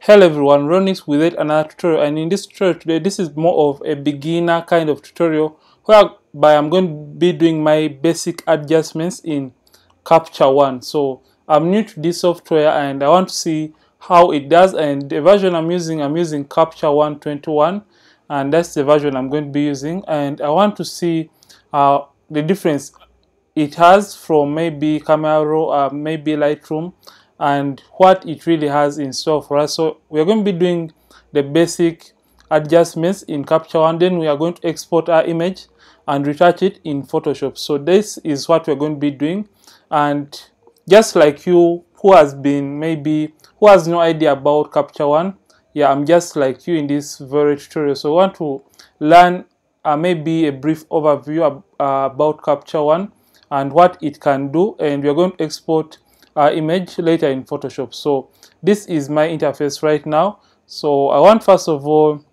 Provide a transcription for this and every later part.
Hello everyone, Ronix with yet another tutorial, and in this tutorial today, this is more of a beginner kind of tutorial whereby I'm going to be doing my basic adjustments in CaptureOne. So I'm new to this software and I want to see how it does, and the version I'm using CaptureOne 21, and that's the version I'm going to be using, and I want to see the difference it has from maybe Camera Raw, maybe Lightroom, and what it really has in store for us. So we're going to be doing the basic adjustments in CaptureOne, then we are going to export our image and retouch it in Photoshop. So this is what we're going to be doing, and just like you who has no idea about CaptureOne, yeah, I'm just like you in this very tutorial. So I want to learn maybe a brief overview about CaptureOne and what it can do, and we're going to export our image later in Photoshop. So this is my interface right now. So I want first of all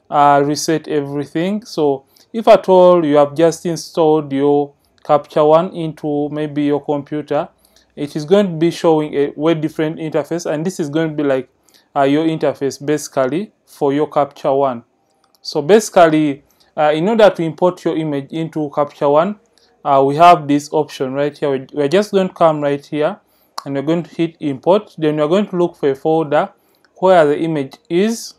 reset everything. So if at all you have just installed your CaptureOne into maybe your computer, it is going to be showing a way different interface, and this is going to be like your interface basically for your CaptureOne. So basically, in order to import your image into CaptureOne, we have this option right here. We're just going to come right here and we're going to hit import. Then we're going to look for a folder where the image is,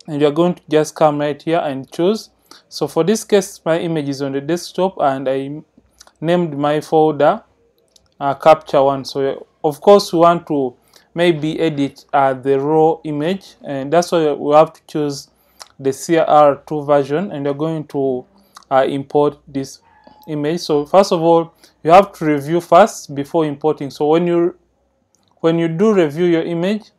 and you're going to just come right here and choose. So for this case, my image is on the desktop and I named my folder CaptureOne. So of course we want to maybe edit the raw image, and that's why we have to choose the CR2 version, and you're going to import this image. So first of all, you have to review first before importing. So when you do review your image,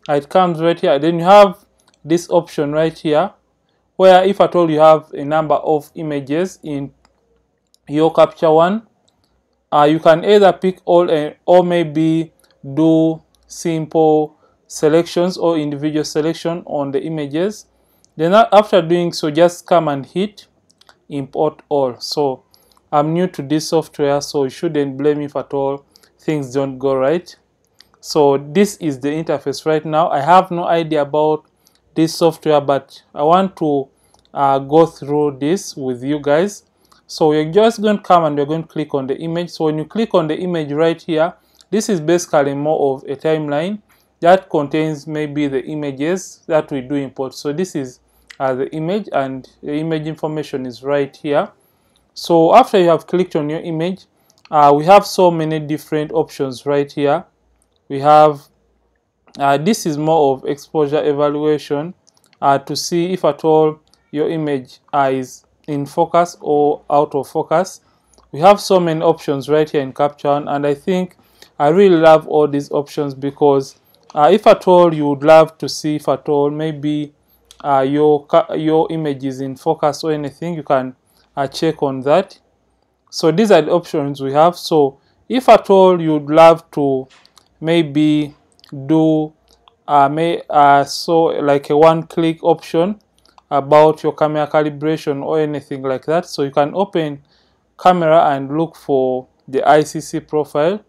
it comes right here. Then you have this option right here where if at all you have a number of images in your CaptureOne, you can either pick all or maybe do simple selections or individual selection on the images. Then after doing so, just come and hit import all. So I'm new to this software, so you shouldn't blame me if at all things don't go right. So this is the interface right now. I have no idea about this software, but I want to go through this with you guys. So we're just going to come and we're going to click on the image. So when you click on the image right here, this is basically more of a timeline that contains maybe the images that we do import. So this is the image, and the image information is right here. So after you have clicked on your image, we have so many different options right here. We have this is more of exposure evaluation to see if at all your image is in focus or out of focus. We have so many options right here in CaptureOne, and I think I really love all these options because if at all you would love to see if at all maybe your image is in focus or anything, you can check on that. So these are the options we have. So if at all you'd love to maybe do so like a one-click option about your camera calibration or anything like that, so you can open camera and look for the ICC profile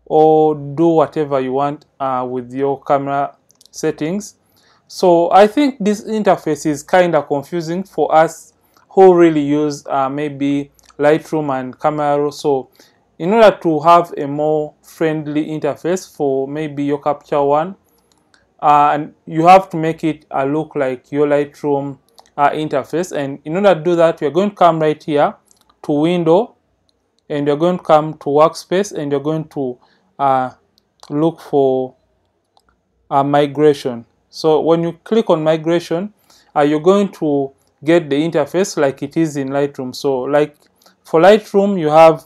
or do whatever you want with your camera settings. So I think this interface is kind of confusing for us who really use maybe Lightroom and Camera Raw. So in order to have a more friendly interface for maybe your CaptureOne, and you have to make it look like your Lightroom interface. And in order to do that, we're going to come right here to Window, and you're going to come to Workspace, and you're going to look for Migration. So when you click on Migration, you're going to get the interface like it is in Lightroom. So like for Lightroom, you have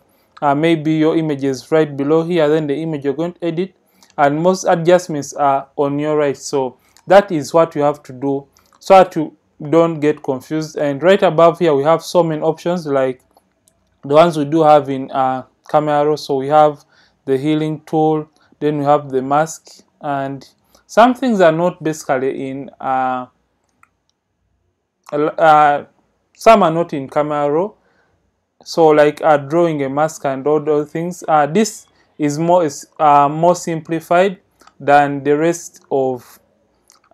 maybe your images right below here, then the image you're going to edit, and most adjustments are on your right. So that is what you have to do so that you don't get confused. And right above here, we have so many options like the ones we do have in Camera Raw. So we have the healing tool, then we have the mask, and some things are not basically in some are not in Camera Raw. So like drawing a mask and all those things. This is more simplified. than the rest of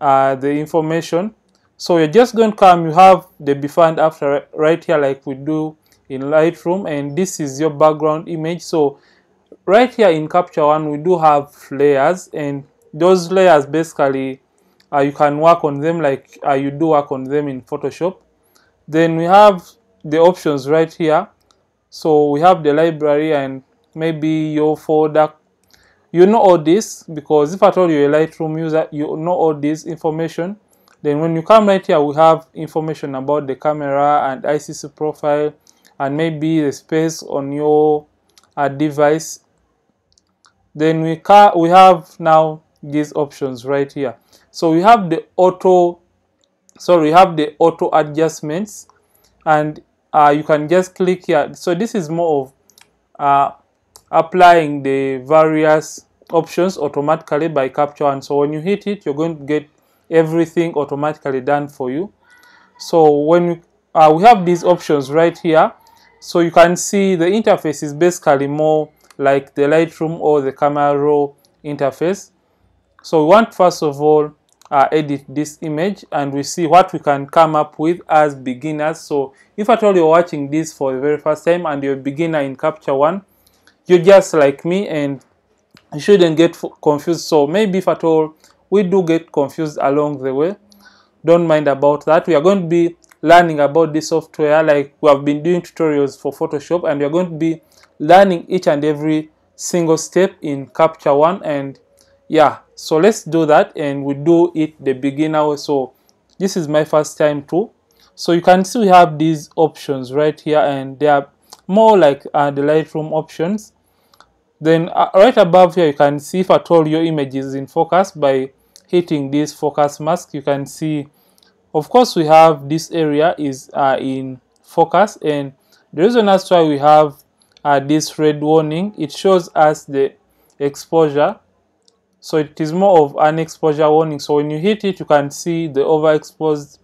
the information. So you're just going to come, you have the before and after right here like we do in Lightroom, and this is your background image. So right here in CaptureOne we do have layers, and those layers basically you can work on them like you do work on them in Photoshop. Then we have the options right here. So we have the library and maybe your folder. You know all this because if I told you a Lightroom user, you know all this information. Then when you come right here, we have information about the camera and ICC profile and maybe the space on your device. Then we have now these options right here. So we have the auto adjustments, and you can just click here. So this is more of applying the various options automatically by CaptureOne. So when you hit it, you're going to get everything automatically done for you. So when we have these options right here, so you can see the interface is basically more like the Lightroom or the Camera Raw interface. So we want first of all edit this image, and we see what we can come up with as beginners. So if at all you're watching this for the very first time and you're a beginner in CaptureOne, you're just like me and you shouldn't get confused. So maybe if at all we do get confused along the way, don't mind about that. We are going to be learning about this software like we have been doing tutorials for Photoshop, and we are going to be learning each and every single step in CaptureOne. And yeah, so let's do that, and we do it the beginner way. So this is my first time too. So you can see we have these options right here, and they are more like the Lightroom options. Then right above here you can see if at all your image is in focus. By hitting this focus mask, you can see of course we have this area is in focus, and the reason that's why we have this red warning, it shows us the exposure. So it is more of an exposure warning. So when you hit it, you can see the overexposed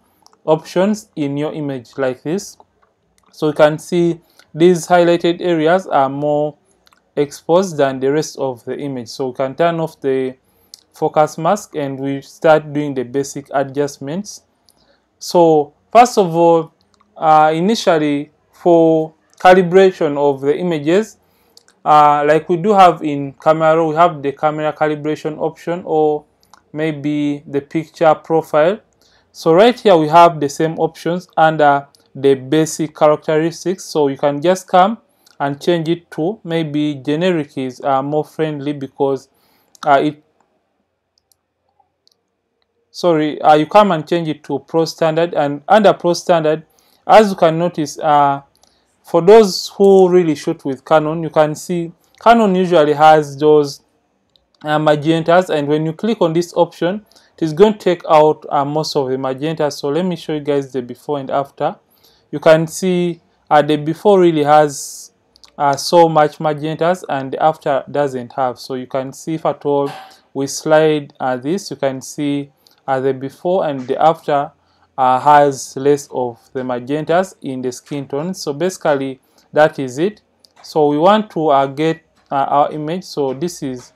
options in your image like this. So you can see these highlighted areas are more exposed than the rest of the image. So we can turn off the focus mask and we start doing the basic adjustments. So first of all, initially for calibration of the images, like we do have in camera, we have the camera calibration option or maybe the picture profile. So right here we have the same options under the basic characteristics. So you can just come and change it to maybe generic is more friendly because you come and change it to Pro Standard, and under Pro Standard, as you can notice, for those who really shoot with Canon, you can see Canon usually has those magentas, and when you click on this option, it is going to take out most of the magentas. So let me show you guys the before and after. You can see the before really has so much magentas, and the after doesn't have. So you can see if at all we slide this, you can see the before and the after has less of the magentas in the skin tone. So basically that is it. So we want to get our image. So this is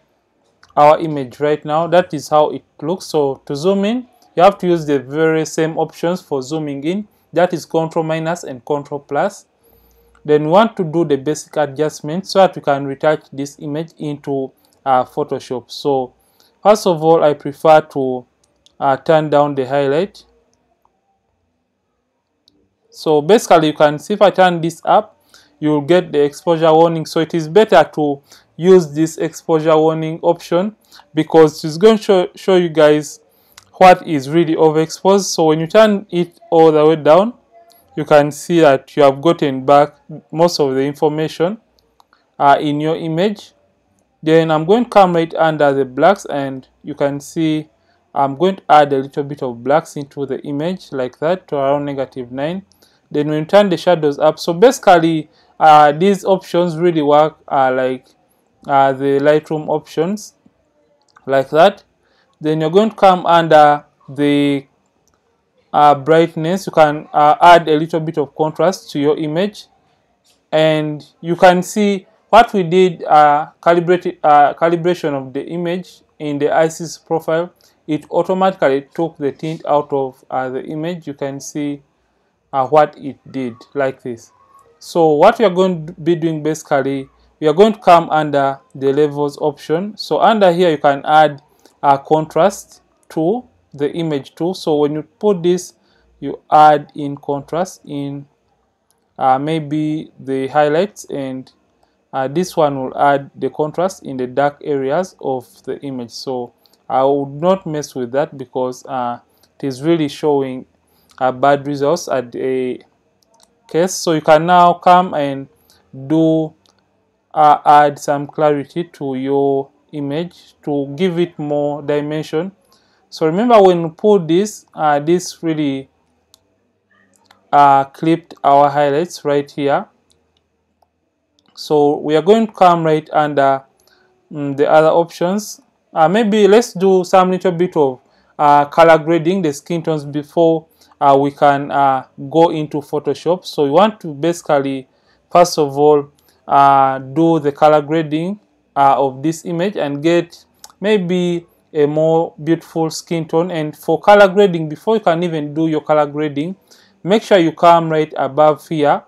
our image right now. That is how it looks. So to zoom in, you have to use the very same options for zooming in. That is Ctrl minus and Ctrl plus. Then we want to do the basic adjustments so that we can retouch this image into Photoshop. So first of all, I prefer to turn down the highlight. So basically you can see if I turn this up, you will get the exposure warning. So it is better to use this exposure warning option because it's going to show you guys what is really overexposed. So when you turn it all the way down, you can see that you have gotten back most of the information in your image. Then I'm going to come right under the blacks, and you can see I'm going to add a little bit of blacks into the image like that to around -9. Then when you turn the shadows up, so basically these options really work like the Lightroom options like that. Then you're going to come under the brightness. You can add a little bit of contrast to your image, and you can see what we did calibration of the image in the ISIS profile, it automatically took the tint out of the image. You can see what it did, like this. So what we are going to be doing, basically, we are going to come under the levels option. So under here you can add a contrast to the image too. So when you put this, you add in contrast in maybe the highlights, and this one will add the contrast in the dark areas of the image. So I would not mess with that because it is really showing bad results at a case. So you can now come and do add some clarity to your image to give it more dimension. So remember, when you put this, this really clipped our highlights right here. So we are going to come right under the other options. Maybe let's do some little bit of color grading the skin tones before we can go into Photoshop. So we want to basically, first of all, do the color grading of this image and get maybe a more beautiful skin tone. And for color grading, before you can even do your color grading, make sure you come right above here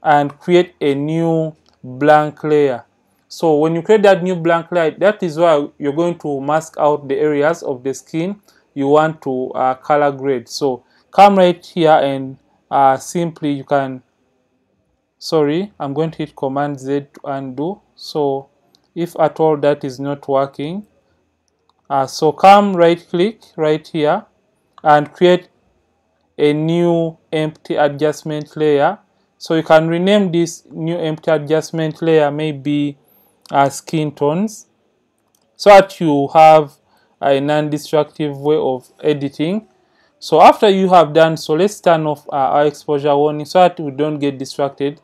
and create a new blank layer. So when you create that new blank layer, that is why you're going to mask out the areas of the skin you want to color grade. So come right here and simply you can, sorry, I'm going to hit Command Z to undo. So if at all that is not working, so come right click right here and create a new empty adjustment layer. So you can rename this new empty adjustment layer maybe skin tones, so that you have a non-destructive way of editing. So after you have done so, let's turn off our exposure warning so that we don't get distracted.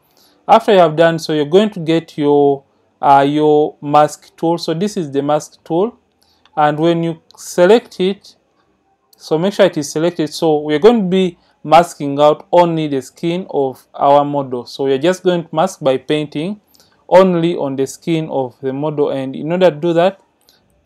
After you have done so, you're going to get your mask tool. So this is the mask tool, and when you select it, so make sure it is selected. So we're going to be masking out only the skin of our model. So we're just going to mask by painting only on the skin of the model. And in order to do that,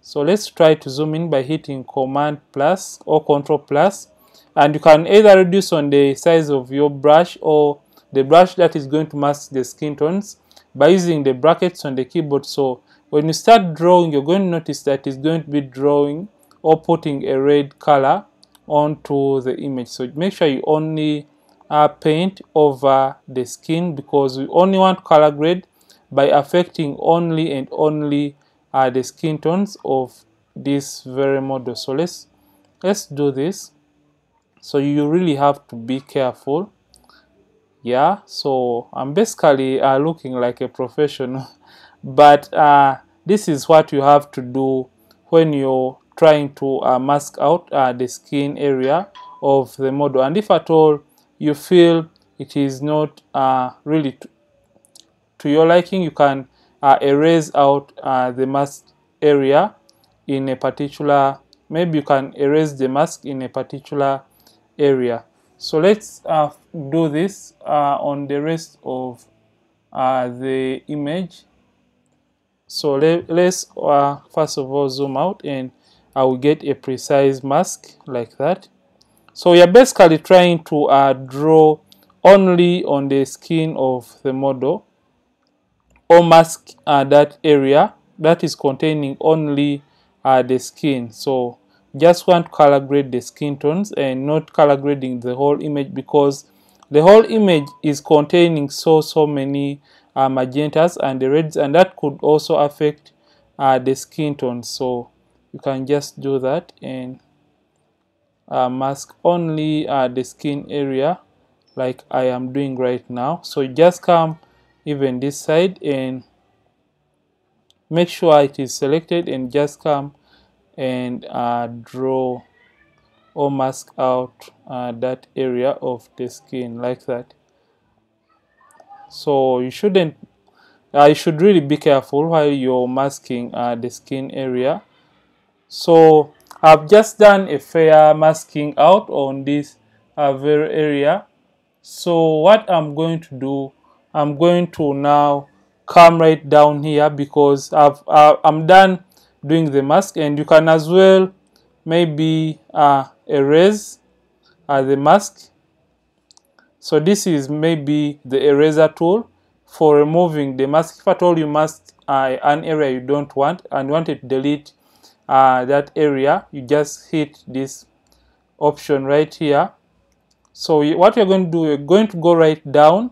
so let's try to zoom in by hitting Command plus or Control plus, and you can either reduce on the size of your brush or the brush that is going to mask the skin tones by using the brackets on the keyboard. So when you start drawing, you're going to notice that it's going to be drawing or putting a red color onto the image. So make sure you only paint over the skin, because we only want color grade by affecting only and only the skin tones of this very model. So let's do this. So you really have to be careful. Yeah, so I'm basically looking like a professional, but this is what you have to do when you're trying to mask out the skin area of the model. And if at all you feel it is not really to your liking, you can erase out the mask area in a particular, maybe you can erase the mask in a particular area. So let's do this on the rest of the image. So let's first of all zoom out, and I will get a precise mask like that. So we are basically trying to draw only on the skin of the model, or mask that area that is containing only the skin. So just want to color grade the skin tones and not color grading the whole image, because the whole image is containing so many magentas and the reds, and that could also affect the skin tones. So you can just do that and mask only the skin area like I am doing right now. So you just come even this side and make sure it is selected, and just come and draw or mask out that area of the skin like that. So you shouldn't, you should really be careful while you're masking the skin area. So I've just done a fair masking out on this very area. So what I'm going to do, I'm going to now come right down here, because I'm done doing the mask. And you can as well maybe erase the mask. So this is maybe the eraser tool for removing the mask. If at all you mask an area you don't want and you want to delete that area, you just hit this option right here. So what you're going to do, you're going to go right down.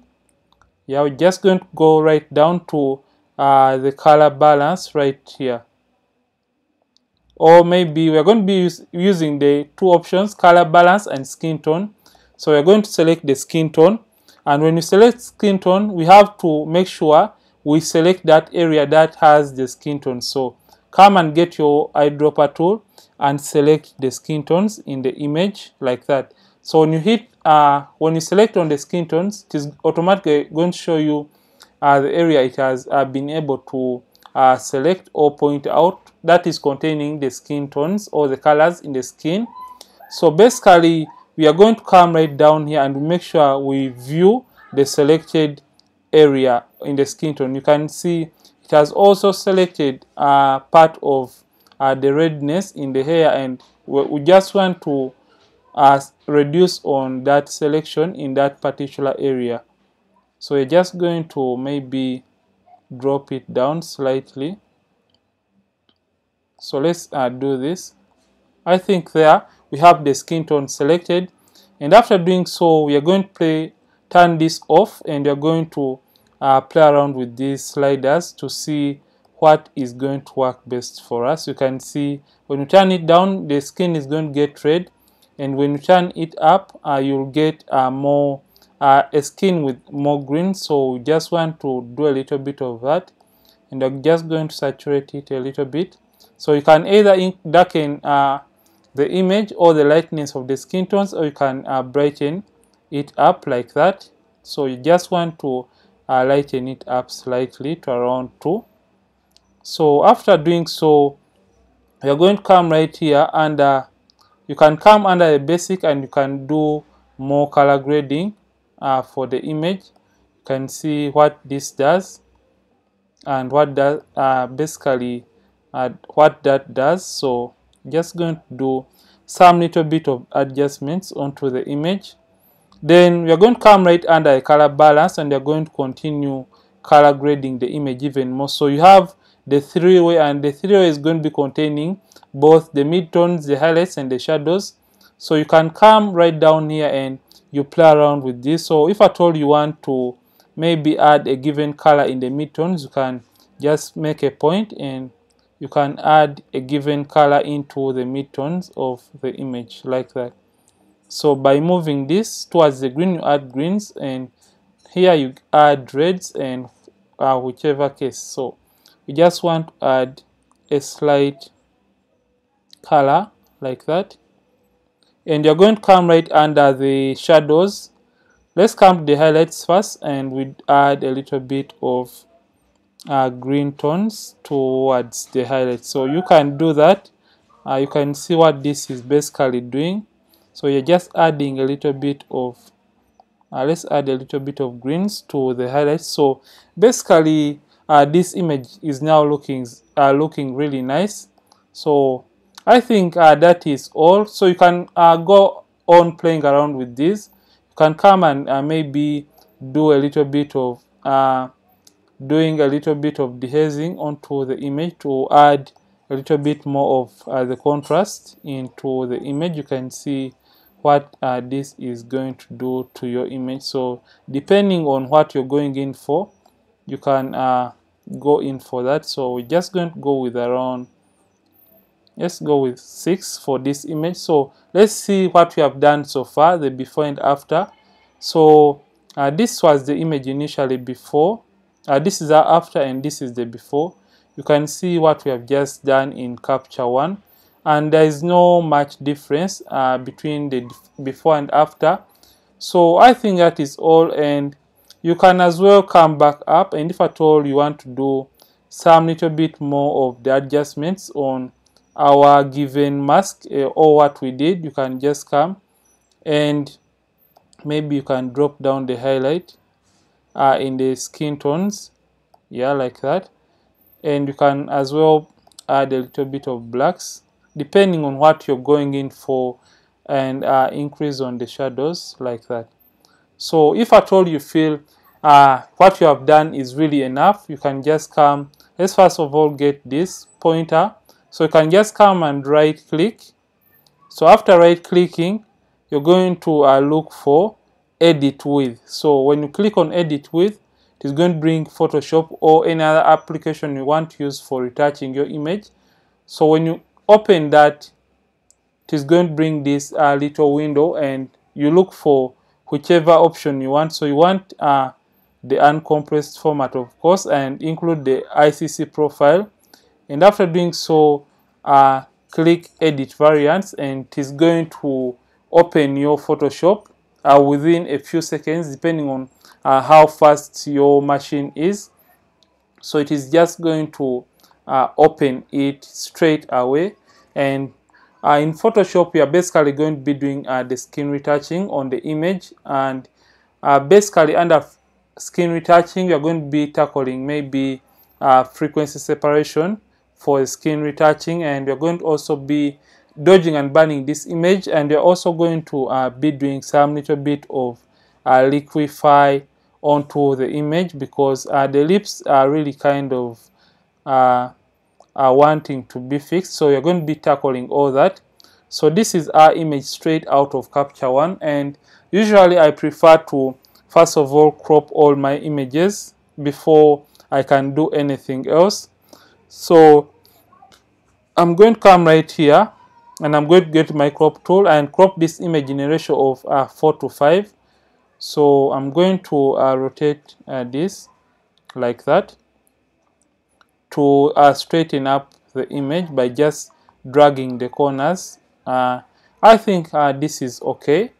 Yeah, we're just going to go right down to the color balance right here. Or maybe we're going to be using the two options, color balance and skin tone. So we're going to select the skin tone, and when you select skin tone, we have to make sure we select that area that has the skin tone. So come and get your eyedropper tool and select the skin tones in the image like that. So when you hit when you select on the skin tones, it is automatically going to show you the area it has been able to select or point out that is containing the skin tones or the colors in the skin. So basically we are going to come right down here and make sure we view the selected area in the skin tone. You can see it has also selected part of the redness in the hair, and we just want to reduce on that selection in that particular area. So we're just going to maybe drop it down slightly. So let's do this. I think there we have the skin tone selected, and after doing so we are going to turn this off, and we are going to play around with these sliders to see what is going to work best for us. You can see when you turn it down, the skin is going to get red, and when you turn it up, you'll get more a skin with more green. So we just want to do a little bit of that, and I'm just going to saturate it a little bit. So you can either darken the image or the lightness of the skin tones, or you can brighten it up like that. So you just want to lighten it up slightly to around 2. So after doing so, you're going to come right here, and you can come under the basic and you can do more color grading for the image. You can see what this does and what that basically what that does. So just going to do some little bit of adjustments onto the image. Then we are going to come right under a color balance, and we are going to continue color grading the image even more. So you have the 3-way, and the 3-way is going to be containing both the midtones, the highlights, and the shadows. So you can come right down here and you play around with this. So if at all you want to maybe add a given color in the midtones, you can just make a point and you can add a given color into the midtones of the image like that. So by moving this towards the green, you add greens, and here you add reds, and whichever case. So we just want to add a slight color like that, and you're going to come right under the shadows. Let's come to the highlights first, and we add a little bit of green tones towards the highlights. So you can do that. You can see what this is basically doing. So you're just adding a little bit of let's add a little bit of greens to the highlights. So basically this image is now looking really nice. So I think that is all. So you can go on playing around with this. You can come and maybe do a little bit of doing a little bit of dehazing onto the image to add a little bit more of the contrast into the image. You can see what this is going to do to your image. So depending on what you're going in for, you can go in for that. So we're just going to go with around, let's go with 6 for this image. So let's see what we have done so far, the before and after. So this was the image initially before, this is our after, and this is the before. You can see what we have just done in CaptureOne, and there is no much difference between the before and after. So I think that is all, and you can as well come back up, and if at all you want to do some little bit more of the adjustments on our given mask or what we did, you can just come and maybe you can drop down the highlight in the skin tones, yeah, like that. And you can as well add a little bit of blacks depending on what you're going in for, and increase on the shadows like that. So if at all you feel what you have done is really enough, you can just come, let's first of all get this pointer. So you can just come and right click. So after right clicking, you're going to look for edit with. So when you click on edit with, it is going to bring Photoshop or any other application you want to use for retouching your image. So when you open that, it is going to bring this little window, and you look for whichever option you want. So you want the uncompressed format, of course, and include the ICC profile. And after doing so, click edit variants, and it is going to open your Photoshop within a few seconds, depending on how fast your machine is. So it is just going to open it straight away. And in Photoshop, we are basically going to be doing the skin retouching on the image, and basically under skin retouching, we are going to be tackling maybe frequency separation for skin retouching, and we are going to also be dodging and burning this image, and we are also going to be doing some little bit of liquify onto the image, because the lips are really kind of wanting to be fixed. So you're going to be tackling all that. So this is our image straight out of CaptureOne, and usually I prefer to first of all crop all my images before I can do anything else. So I'm going to come right here, and I'm going to get my crop tool and crop this image in a ratio of 4:5. So I'm going to rotate this like that to straighten up the image by just dragging the corners. I think this is okay.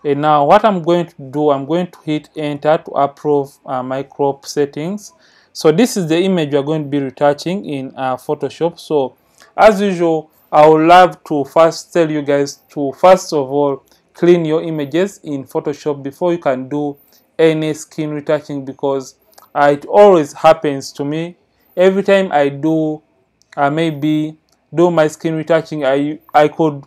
And now what I'm going to do, I'm going to hit enter to approve my crop settings. So this is the image we are going to be retouching in Photoshop. So as usual, I would love to first tell you guys to first of all clean your images in Photoshop before you can do any skin retouching, because it always happens to me. Every time I do maybe do my skin retouching, I could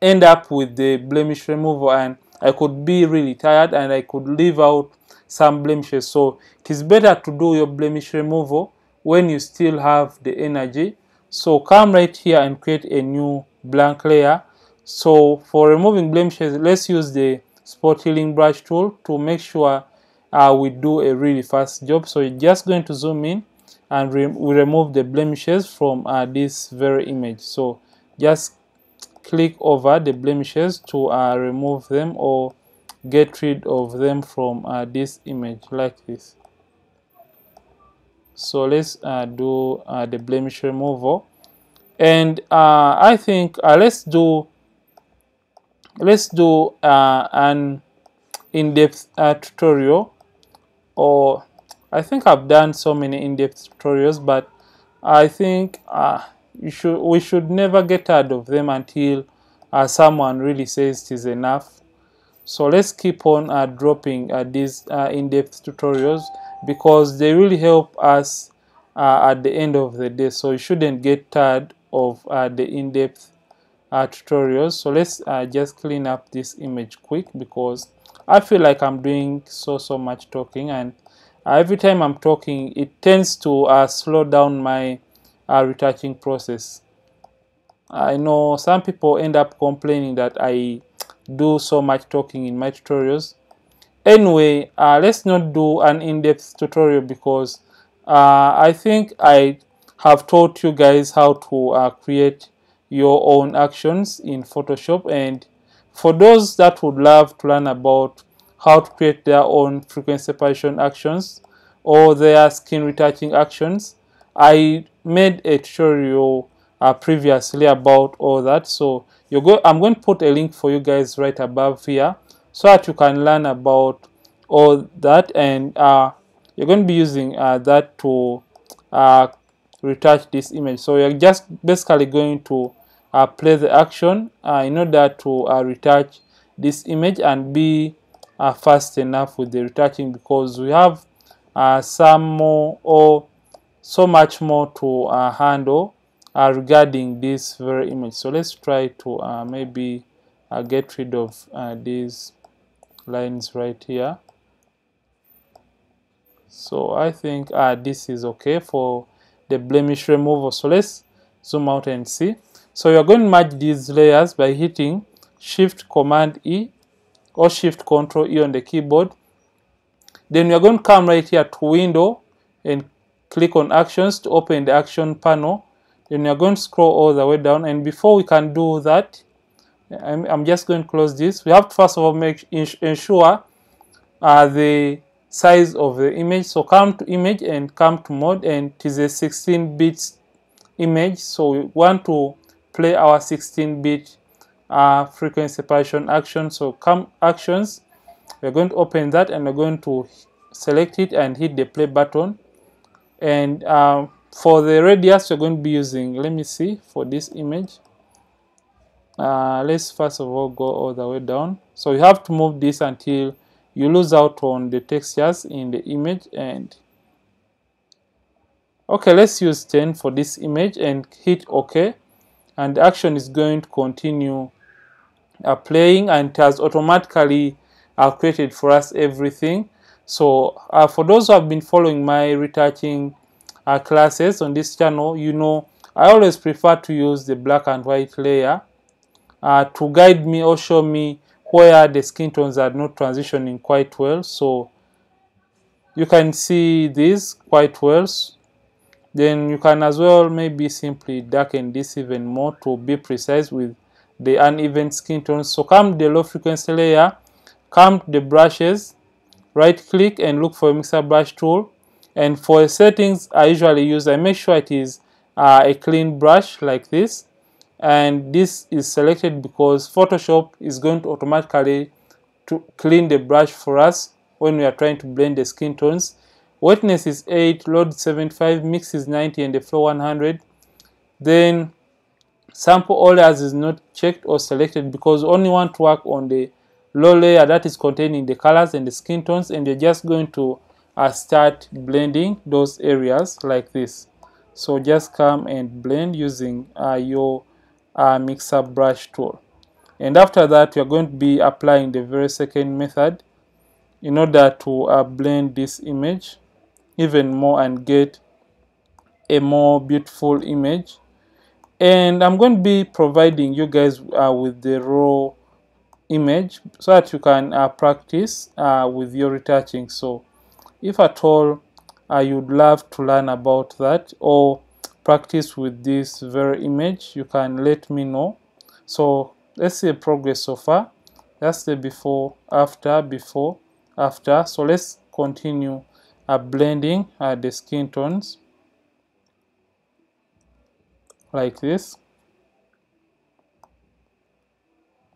end up with the blemish removal, and I could be really tired and I could leave out some blemishes. So it is better to do your blemish removal when you still have the energy. So come right here and create a new blank layer. So for removing blemishes, let's use the spot healing brush tool to make sure we do a really fast job. So you're just going to zoom in, and we remove the blemishes from this very image. So just click over the blemishes to remove them or get rid of them from this image like this. So let's do the blemish removal, and I think let's do an in-depth tutorial, or I think I've done so many in-depth tutorials, but I think we should never get tired of them until someone really says it is enough. So let's keep on dropping these in-depth tutorials, because they really help us at the end of the day. So you shouldn't get tired of the in-depth tutorials. So let's just clean up this image quick, because I feel like I'm doing so much talking, and every time I'm talking it tends to slow down my retouching process. I know some people end up complaining that I do so much talking in my tutorials. Anyway, let's not do an in-depth tutorial, because I think I have taught you guys how to create your own actions in Photoshop. And for those that would love to learn about how to create their own frequency separation actions or their skin retouching actions, I made a tutorial previously about all that. So I'm going to put a link for you guys right above here, so that you can learn about all that, and you're going to be using that to retouch this image. So you're just basically going to play the action in order to retouch this image and be fast enough with the retouching, because we have some more, or so much more to handle regarding this very image. So let's try to maybe get rid of these lines right here. So I think this is okay for the blemish removal. So let's zoom out and see. So you're going to merge these layers by hitting Shift Command E or Shift Control E on the keyboard. Then you're going to come right here to Window and click on Actions to open the Action panel. Then you're going to scroll all the way down. And before we can do that, I'm just going to close this. We have to first of all ensure the size of the image. So come to Image and come to Mode, and it is a 16-bit image. So we want to play our 16-bit frequency separation action. So come Actions, we're going to open that and we're going to select it and hit the play button. And for the radius, we're going to be using, let me see, for this image, let's first of all go all the way down. So you have to move this until you lose out on the textures in the image. And okay, let's use 10 for this image and hit OK. And the action is going to continue playing, and it has automatically created for us everything. So for those who have been following my retouching classes on this channel, you know I always prefer to use the black and white layer to guide me or show me where the skin tones are not transitioning quite well. So you can see this quite well. Then you can as well maybe simply darken this even more to be precise with the uneven skin tones. So come to the low frequency layer, come to the brushes, right click and look for a mixer brush tool. And for settings I usually use, I make sure it is a clean brush like this. And this is selected because Photoshop is going to automatically clean the brush for us when we are trying to blend the skin tones. Wetness is 8, load 75, mix is 90, and the flow 100. Then sample all layers is not checked or selected because we only want to work on the low layer that is containing the colors and the skin tones, and you're just going to start blending those areas like this. So just come and blend using your mixer brush tool. And after that, you're going to be applying the very second method in order to blend this image even more and get a more beautiful image. And I'm going to be providing you guys with the raw image so that you can practice with your retouching. So if at all you'd love to learn about that or practice with this very image, you can let me know. So let's see progress so far. That's the before, after, before, after. So let's continue blending the skin tones like this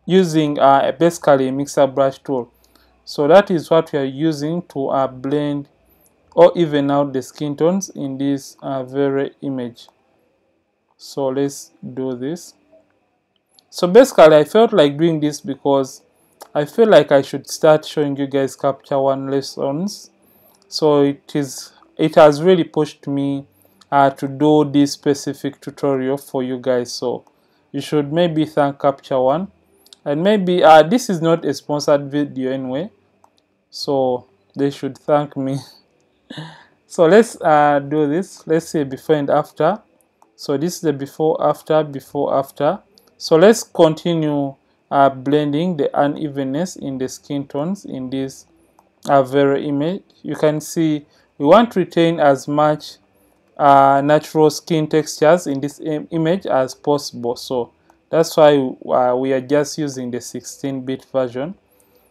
using basically a mixer brush tool. So that is what we are using to blend or even out the skin tones in this very image. So let's do this. So basically I felt like doing this because I feel like I should start showing you guys CaptureOne lessons. So it has really pushed me to do this specific tutorial for you guys. So you should maybe thank CaptureOne. And maybe this is not a sponsored video anyway, so they should thank me. So let's do this. Let's say before and after. So this is the before, after, before, after. So let's continue blending the unevenness in the skin tones in this very image. You can see we want to retain as much natural skin textures in this image as possible. So that's why we are just using the 16-bit version.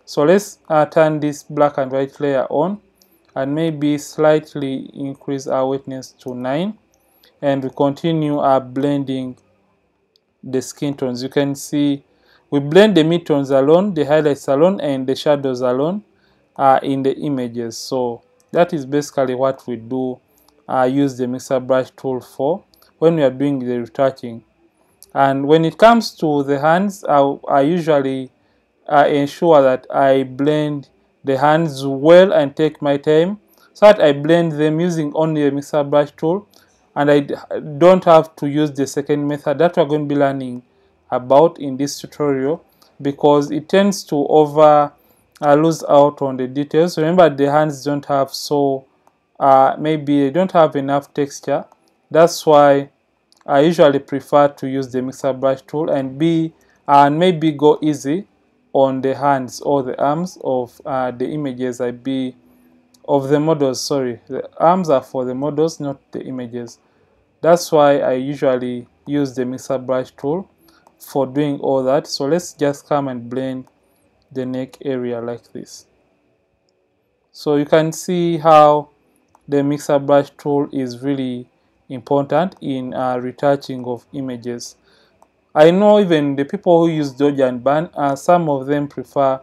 So let's turn this black and white layer on and maybe slightly increase our wetness to 9, and we continue blending the skin tones. You can see we blend the midtones alone, the highlights alone, and the shadows alone in the images. So that is basically what we do use the mixer brush tool for when we are doing the retouching. And when it comes to the hands, I usually ensure that I blend the hands well and take my time so that I blend them using only the mixer brush tool, and I don't have to use the second method that we're going to be learning about in this tutorial, because it tends to lose out on the details. Remember, the hands don't have maybe they don't have enough texture. That's why I usually prefer to use the mixer brush tool and maybe go easy on the hands or the arms of the images of the models. Sorry, the arms are for the models, not the images. That's why I usually use the mixer brush tool for doing all that. So let's just come and blend the neck area like this. So you can see how the mixer brush tool is really important in retouching of images. I know even the people who use dodge and burn, some of them prefer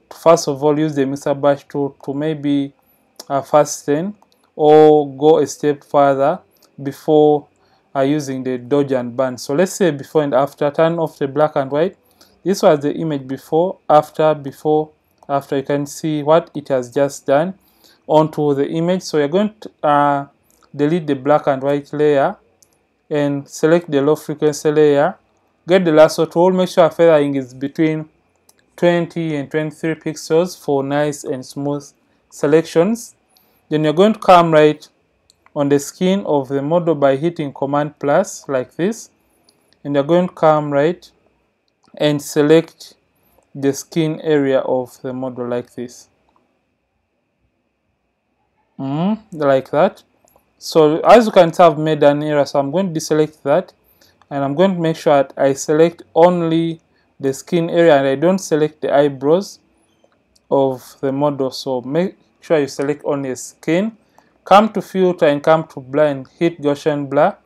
to first of all use the mixer brush tool to maybe fasten or go a step further before using the dodge and burn. So let's say before and after. Turn off the black and white. This was the image before, after. You can see what it has just done onto the image. So you're going to delete the black and white layer and select the low frequency layer. Get the lasso tool, make sure feathering is between 20 and 23 pixels for nice and smooth selections. Then you're going to come right on the skin of the model by hitting Command plus like this, and you're going to come right and select the skin area of the model like this, like that. So as you can see, I've made an error, so I'm going to deselect that, and I'm going to make sure that I select only the skin area and I don't select the eyebrows of the model. So make sure you select only the skin. Come to filter and come to blur and hit Gaussian blur.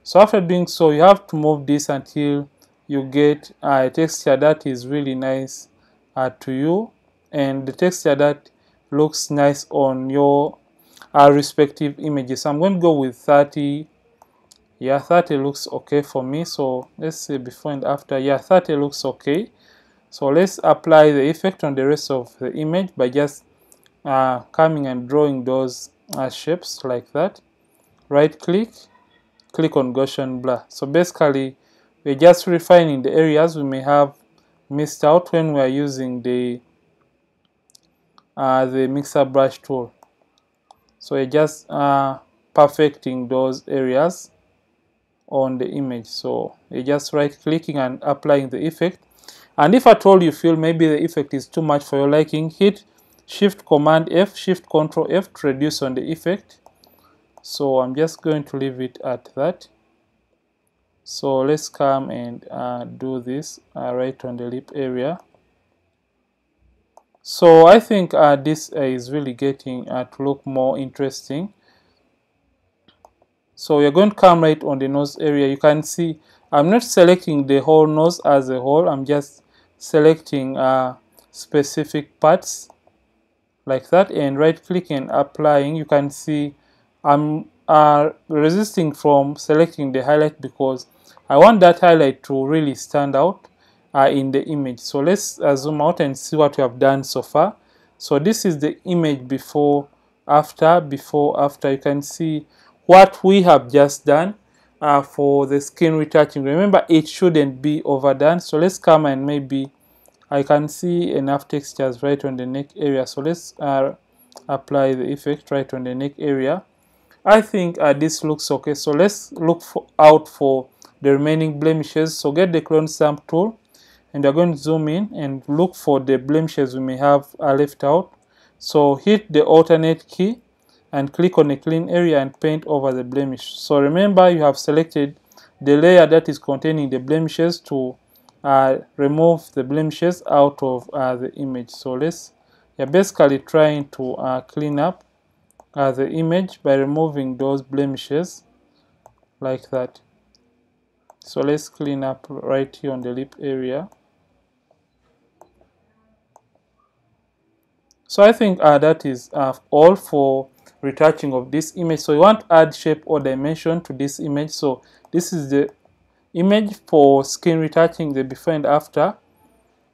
So after doing so, you have to move this until you get a texture that is really nice to you, and the texture that looks nice on your respective images. So I'm going to go with 30. Yeah, 30 looks okay for me. So let's say before and after. Yeah, 30 looks okay. So let's apply the effect on the rest of the image by just coming and drawing those shapes like that. Right click, click on Gaussian blur. So basically we're just refining the areas we may have missed out when we are using the mixer brush tool. So we're just perfecting those areas on the image. So you're just right clicking and applying the effect. And if at all you feel maybe the effect is too much for your liking, hit Shift Command F, Shift Control F to reduce on the effect. So I'm just going to leave it at that. So let's come and do this right on the lip area. So I think this is really getting to look more interesting. So we're going to come right on the nose area. You can see I'm not selecting the whole nose as a whole. I'm just selecting specific parts like that, and right clicking and applying. You can see I'm resisting from selecting the highlight because I want that highlight to really stand out in the image. So let's zoom out and see what we have done so far. So this is the image before after. You can see what we have just done for the skin retouching. Remember, it shouldn't be overdone. So let's come and maybe I can see enough textures right on the neck area. So let's apply the effect right on the neck area. I think this looks okay. So let's look out for the remaining blemishes. So get the clone stamp tool, and you're going to zoom in and look for the blemishes we may have left out. So hit the alternate key and click on a clean area and paint over the blemish. So remember, you have selected the layer that is containing the blemishes to remove the blemishes out of the image. So you're basically trying to clean up the image by removing those blemishes like that. So let's clean up right here on the lip area. So I think that is all for retouching of this image. So you want to add shape or dimension to this image. So this is the image for skin retouching, the before and after.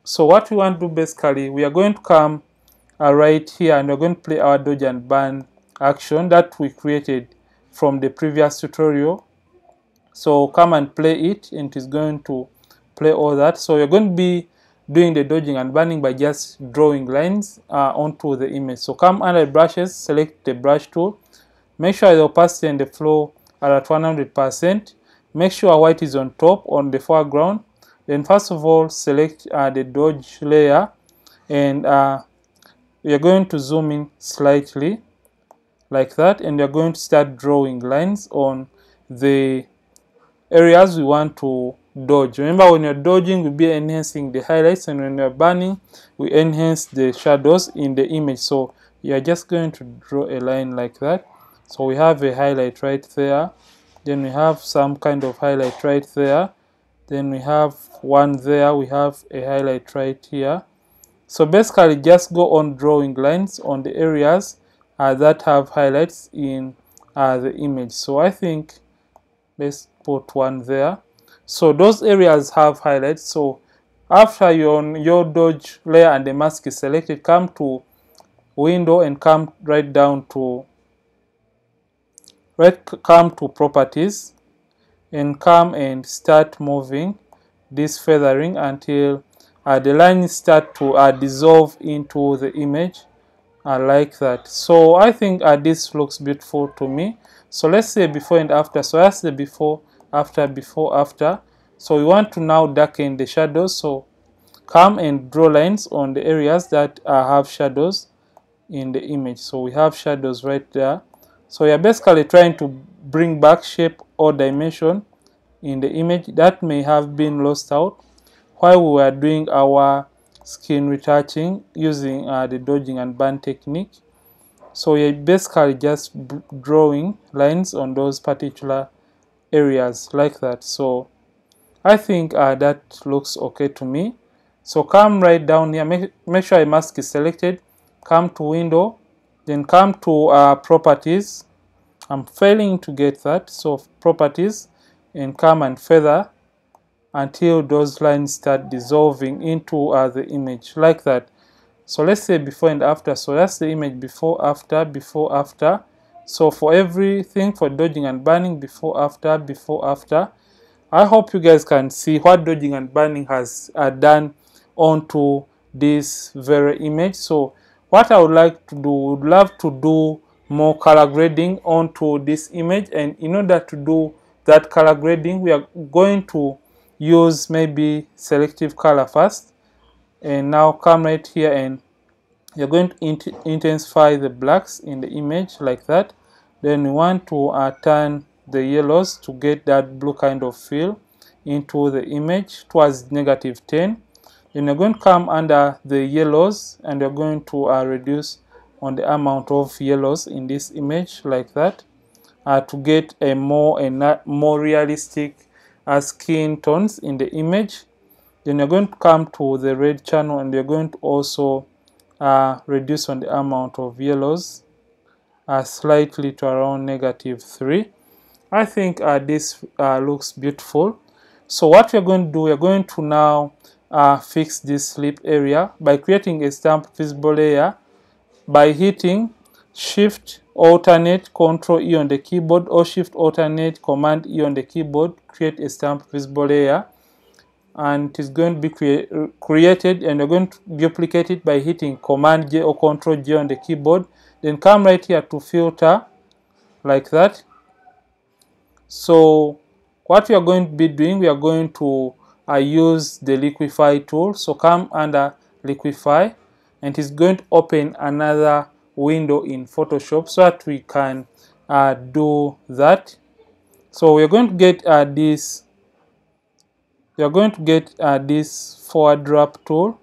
So what we want to do basically, we are going to come right here and we're going to play our dodge and burn action that we created from the previous tutorial. So come and play it, and it is going to play all that. So you're going to be doing the dodging and burning by just drawing lines onto the image. So come under brushes, select the brush tool, make sure the opacity and the flow are at 100%. Make sure white is on top on the foreground. Then first of all, select the dodge layer, and we are going to zoom in slightly like that, and we are going to start drawing lines on the areas we want to dodge. Remember, when you're dodging, we'll be enhancing the highlights, and when you're burning, we enhance the shadows in the image. So you're just going to draw a line like that. So we have a highlight right there, then we have some kind of highlight right there, then we have one there, we have a highlight right here. So basically just go on drawing lines on the areas that have highlights in the image. So I think let's put one there. So those areas have highlights. So after your dodge layer and the mask is selected, come to window and come right down to properties, and come and start moving this feathering until the lines start to dissolve into the image like that. So I think this looks beautiful to me. So let's say before and after. So that's the before, after. So we want to now darken the shadows. So come and draw lines on the areas that have shadows in the image. So we have shadows right there. So we are basically trying to bring back shape or dimension in the image that may have been lost out while we were doing our skin retouching using the dodging and burn technique. So you're basically just drawing lines on those particular areas like that. So I think that looks okay to me. So come right down here, make sure a mask is selected, come to window, then come to properties. I'm failing to get that, so properties, and come and feather until those lines start dissolving into the image like that. So let's say before and after. So that's the image before, after, before, after. So for everything, for dodging and burning, before, after, before, after. I hope you guys can see what dodging and burning has done onto this very image. So what I would like to do, would love to do more color grading onto this image, and in order to do that color grading, we are going to use maybe selective color first, and now come right here and you're going to intensify the blacks in the image like that. Then we want to turn the yellows to get that blue kind of feel into the image towards -10. Then you're going to come under the yellows, and you're going to reduce on the amount of yellows in this image like that to get a more realistic skin tones in the image. Then you're going to come to the red channel, and you're going to also reduce on the amount of yellows slightly to around -3. I think this looks beautiful. So what we're going to do, we're going to now fix this lip area by creating a stamp visible layer by hitting Shift Alternate Control E on the keyboard, or Shift Alternate Command E on the keyboard. Create a stamp visible layer, and it is going to be created, and you're going to duplicate it by hitting Command J or Control J on the keyboard. Then come right here to filter like that. So what we are going to be doing, we are going to use the Liquify tool. So come under Liquify, and it's going to open another window in Photoshop so that we can do that. So we're going to get this. We are going to get this forward drop tool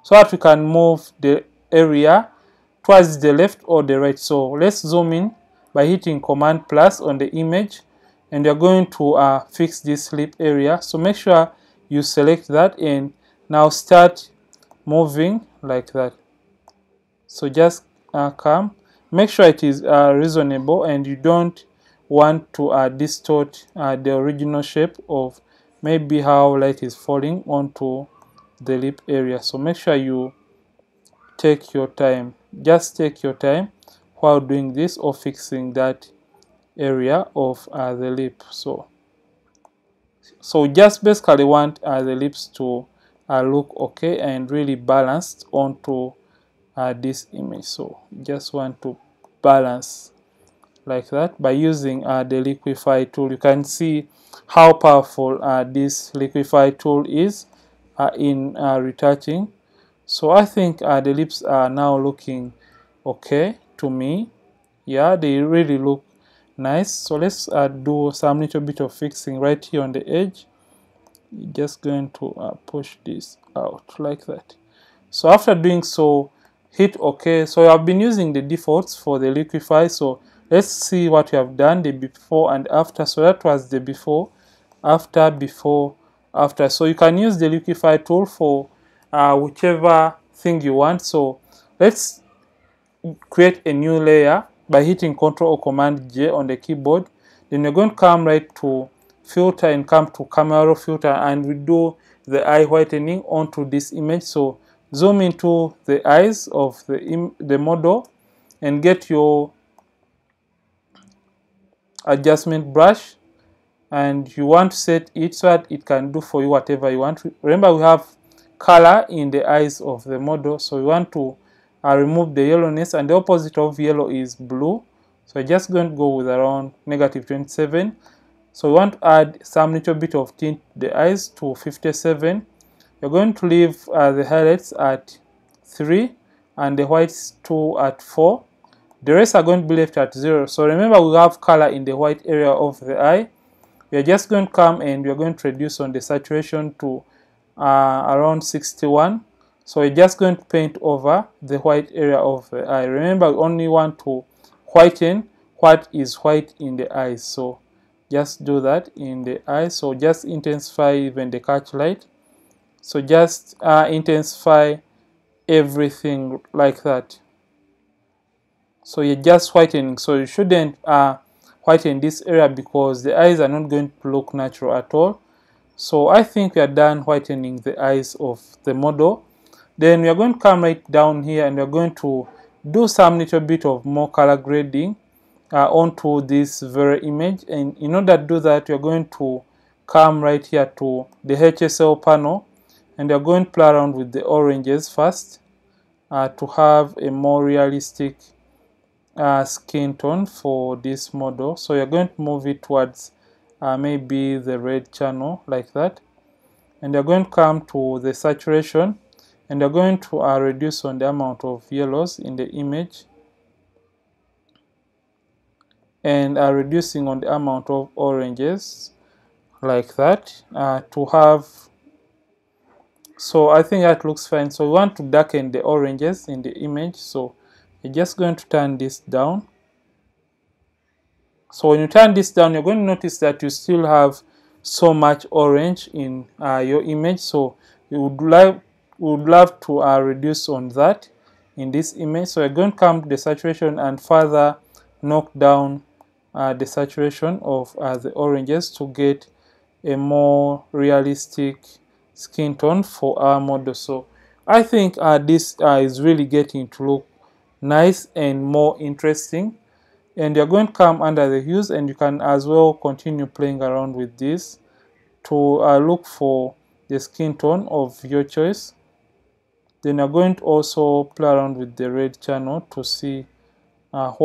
so that we can move the area towards the left or the right. So let's zoom in by hitting Command plus on the image, and you're going to fix this lip area. So make sure you select that, and now start moving like that. So just come, make sure it is reasonable, and you don't want to distort the original shape of maybe how light is falling onto the lip area. So make sure you take your time, just take your time while doing this or fixing that area of the lip. So just basically want the lips to look okay and really balanced onto this image. So just want to balance like that by using the Liquify tool. You can see how powerful this Liquify tool is in retouching. So I think the lips are now looking okay to me. Yeah, they really look nice. So let's do some little bit of fixing right here on the edge. Just going to push this out like that. So after doing so, hit OK. So I've been using the defaults for the Liquify. So let's see what we have done, the before and after. So that was the before, after. So you can use the Liquify tool for whichever thing you want. So let's create a new layer by hitting Ctrl or Command J on the keyboard. Then you're going to come right to filter and come to camera raw filter and we do the eye whitening onto this image. So zoom into the eyes of the model and get your adjustment brush, and you want to set it so that it can do for you whatever you want. Remember, we have color in the eyes of the model, so we want to remove the yellowness, and the opposite of yellow is blue. So I'm just going to go with around -27. So we want to add some little bit of tint to the eyes to 57. You're going to leave the highlights at 3 and the whites 2 at 4. The rest are going to be left at 0. So remember, we have color in the white area of the eye. We are just going to come and we are going to reduce on the saturation to around 61. So we're just going to paint over the white area of the eye. Remember, we only want to whiten what is white in the eyes. So just do that in the eye. So just intensify even the catch light. So just intensify everything like that. So you're just whitening. So you shouldn't whiten this area because the eyes are not going to look natural at all. So I think we are done whitening the eyes of the model. Then we are going to come right down here and we are going to do some little bit of more color grading onto this very image. And in order to do that, we are going to come right here to the HSL panel and we are going to play around with the oranges first to have a more realistic skin tone for this model. So you're going to move it towards maybe the red channel like that, and you're going to come to the saturation and you're going to reduce on the amount of yellows in the image and reducing on the amount of oranges like that to have. So I think that looks fine. So we want to darken the oranges in the image, so you're just going to turn this down. So when you turn this down, you're going to notice that you still have so much orange in your image. So you would love to reduce on that in this image. So you're going to come to the saturation and further knock down the saturation of the oranges to get a more realistic skin tone for our model. So I think this is really getting to look nice and more interesting. And you're going to come under the hues and you can as well continue playing around with this to look for the skin tone of your choice. Then you're going to also play around with the red channel to see oh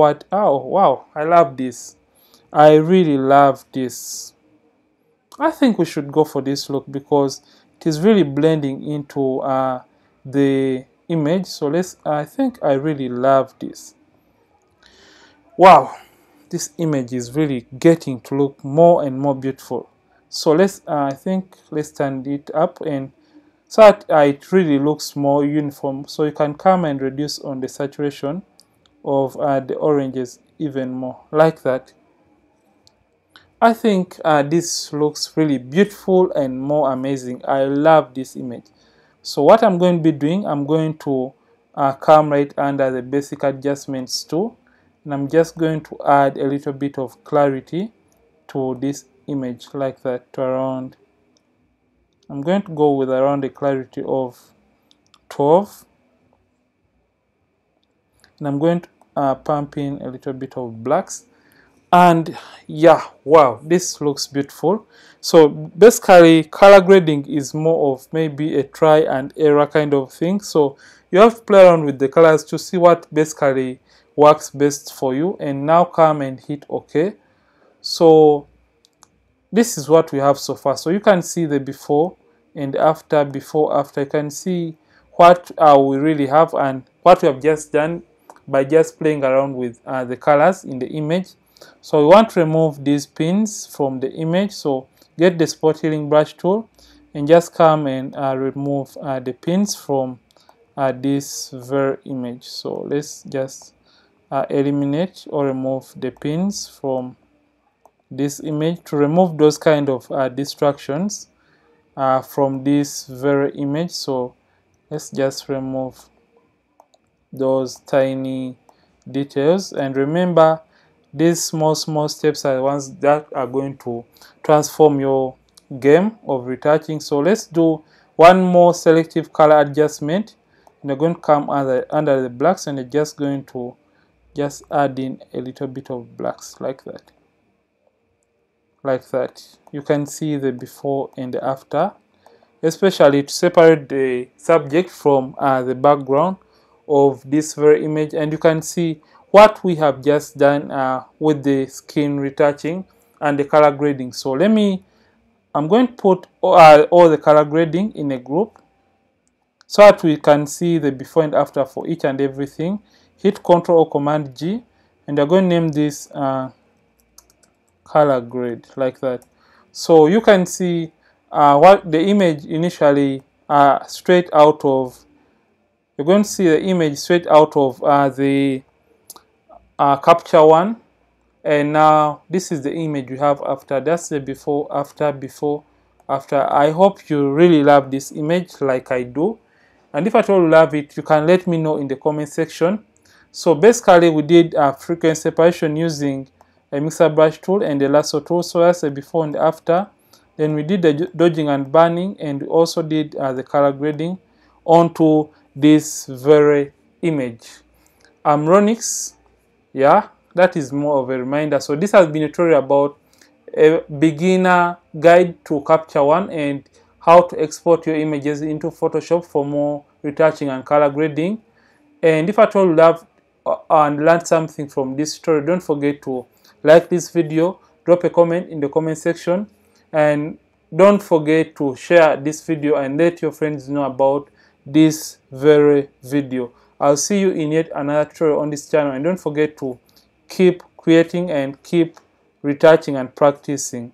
wow, I love this. I really love this. I think we should go for this look because it is really blending into the image. So I think I really love this. Wow, this image is really getting to look more and more beautiful. So I think let's turn it up and so that it really looks more uniform. So you can come and reduce on the saturation of the oranges even more like that. I think this looks really beautiful and more amazing. I love this image. So what I'm going to be doing, I'm going to come right under the basic adjustments tool, and I'm just going to add a little bit of clarity to this image like that, to around, I'm going to go with around a clarity of 12, and I'm going to pump in a little bit of blacks. And yeah, wow, this looks beautiful. So basically color grading is more of maybe a try and error kind of thing. So you have to play around with the colors to see what basically works best for you, and now come and hit OK. So this is what we have so far. So you can see the before and after, before, after. You can see what we really have and what we have just done by just playing around with the colors in the image. So we want to remove these pins from the image. So get the spot healing brush tool and just come and remove the pins from this very image. So let's just eliminate or remove the pins from this image to remove those kind of distractions from this very image. So let's just remove those tiny details, and remember these small steps are the ones that are going to transform your game of retouching. So let's do one more selective color adjustment, and we're going to come under the blacks, and we're just going to just add in a little bit of blacks like that. Like that. You can see the before and the after, especially to separate the subject from the background of this very image. And you can see what we have just done with the skin retouching and the color grading. So I'm going to put all the color grading in a group so that we can see the before and after for each and everything. Hit Ctrl or Command G, and I'm going to name this color grade like that. So you can see what the image initially straight out of. You're going to see the image straight out of the CaptureOne, and now this is the image we have after. That's the before, after, before, after. I hope you really love this image like I do, and if at all you love it, you can let me know in the comment section. So basically we did frequency separation using a mixer brush tool and a lasso tool. So that's the before and after. Then we did the dodging and burning, and we also did the color grading onto this very image. I'm Ronix. Yeah, that is more of a reminder. So this has been a tutorial about a beginner guide to CaptureOne and how to export your images into Photoshop for more retouching and color grading. And if at all you love and learned something from this tutorial, don't forget to like this video, drop a comment in the comment section, and don't forget to share this video and let your friends know about this very video. I'll see you in yet another tutorial on this channel, and don't forget to keep creating and keep retouching and practicing.